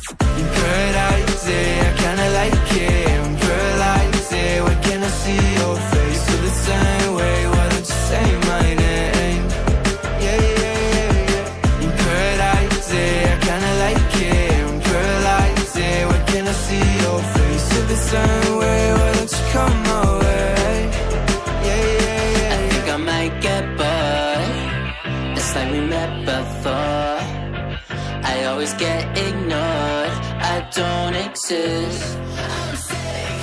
Paradise, I kinda like it. Paralyzed, why can't I see your face? Feel the same way, why don't you say my name? Yeah, yeah, yeah, yeah. Paradise, I kinda like it. Paralyzed, why can't I see your face? Feel the same way, why don't you come my way? Yeah, yeah, yeah. I think I might get bored. It's like we met before. I always get ignored. I don't exist. I'm sick.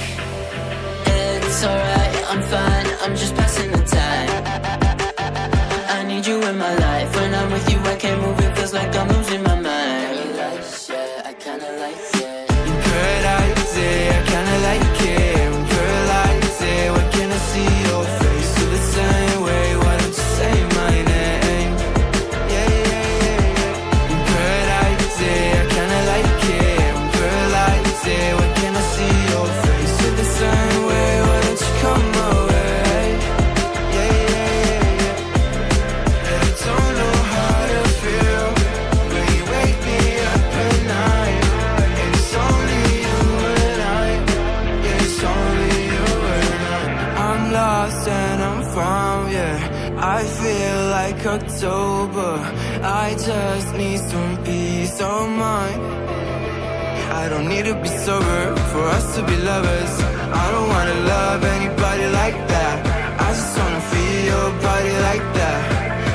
It's alright, I'm fine. I'm just passing the time. I need you in my life. When I'm with you, I can't move. It feels like I'm losing my mind. Paradise, yeah, I kinda like it. Paradise, I kinda like it. Paralyzed, why can't I see your face? Feel the same way, why don't you say my name? Yeah, yeah, yeah, yeah. Paradise, I kinda like it. Paralyzed, why can't I see your face? Feel the same way, why don't you come my way? Yeah, yeah, yeah, yeah. I don't know how to feel when you wake me up at night. And it's only you and I. Yeah, it's only you and I. I'm lost and I'm found, yeah. I feel like October. I just need some peace of mind. I don't need to be sober for us to be lovers. I don't wanna love anybody like that. I just wanna feel your body like that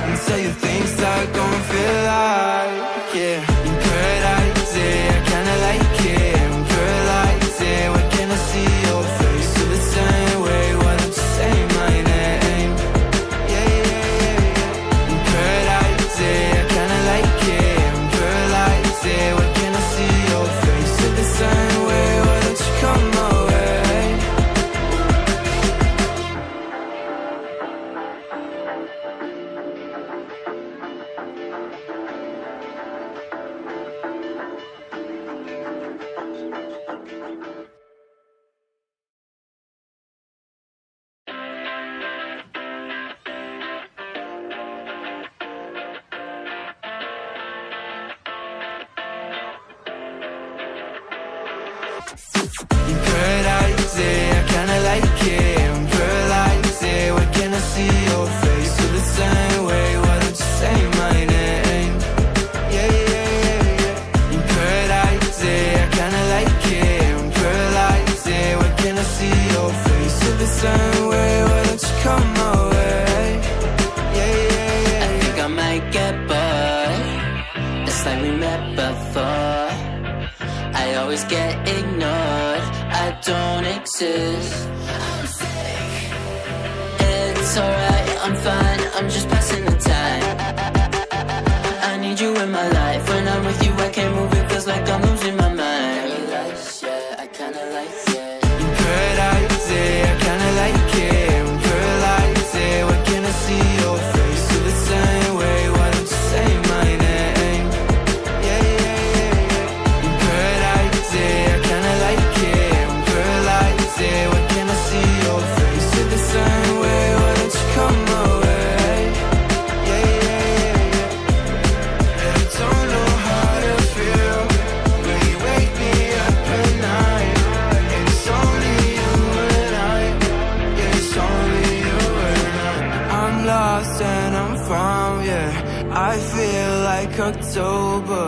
and tell you things that don't feel like, yeah. Paradise, I kinda like it. Paralyzed, why can't I see your face? Feel the same way, why don't you say my name? Yeah, yeah, yeah, yeah. Paradise, I kinda like it. Paralyzed, why can't I see your face? Feel the same way, why don't you come my way? Paradise, I kinda like it. Paralyzed, why can't I see your face? Feel the same way, why don't you say my name? Yeah, yeah, yeah, yeah. Paradise, I kinda like it. Paralyzed, why can't I see your face? Feel the same way, why don't you come my way? Yeah, yeah, yeah. I think I might get bored. It's like we met before. I always get ignored. I don't exist. I'm sick. It's alright, I'm fine. I'm just passing the time. I need you in my life. When I'm with you, I can't move. It feels like I'm losing my mind. Paradise, yeah, I kinda like it. Paradise, I kinda like it. Paralyzed, why can't I see your face? Feel the same way, why don't you say my name? Yeah, yeah, yeah, yeah. Paradise, I kinda like it. Paralyzed, why can't I see your face? Feel the same way, why don't you come my way? Yeah, yeah, yeah, yeah. I don't know how to feel when you wake me up at night. And it's only you and I. Yeah, it's only you and I. I'm lost and I'm found, yeah. I feel like October.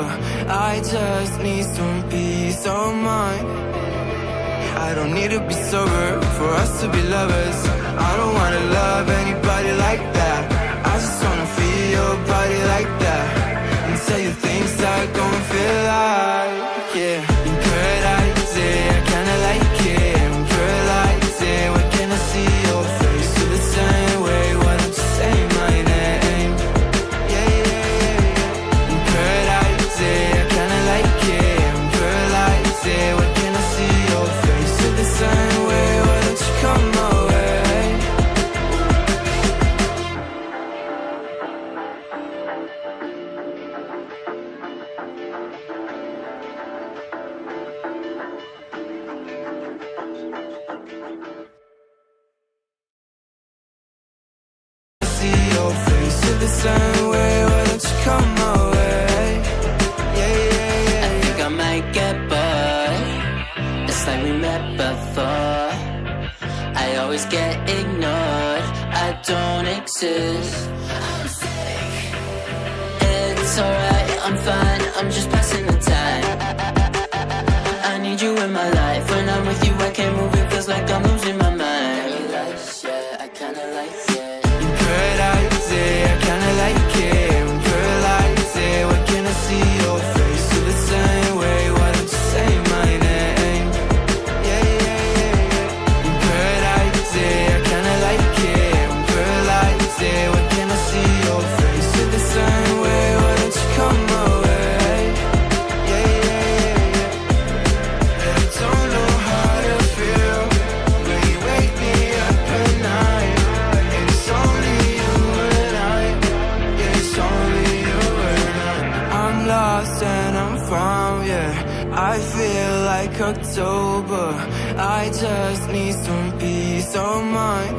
I just need some peace of mind. I don't need to be sober for us to be lovers. I don't wanna love anybody like that. I just wanna feel your body like that and tell you things that don't feel like, yeah. Paradise, I kinda like it. Paralyzed, why can't I see your face? Feel the same way, why don't you say my name? Yeah, yeah, yeah, yeah. Paradise, I kinda like it. Paralyzed, why can't I see your face? Feel the same way, why don't you come my way? See your face, feel the same way, why don't you come my way? Yeah, yeah, yeah. I think I might get before. I always get ignored, I don't exist. I'm sick. It's alright, I'm fine, I'm just passing the time. I need you in my life, when I'm with you I can't move, it feels like I'm losing my mind. Paradise, yeah, I kinda like it. In paradise, yeah, I kinda like it. In paradise, yeah, where can I see your face? Feel the same way, why don't you say my name? Yeah, yeah, yeah, yeah. In paradise, yeah, I kinda like it. In paradise, yeah, where can I see your face? Feel the same way, why don't you come my way? Yeah, yeah, yeah, yeah. And I don't know how to feel when you wake me up at night. And it's only you and I. Yeah, it's only you and I. I'm lost and I'm found, yeah. I feel like October. I just need some peace of mind.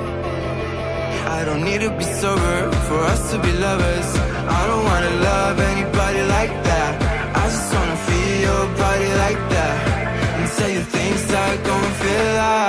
I don't need to be sober for us to be lovers. I don't wanna love anybody like that. I just wanna feel your body like that and tell you things that gon' feel like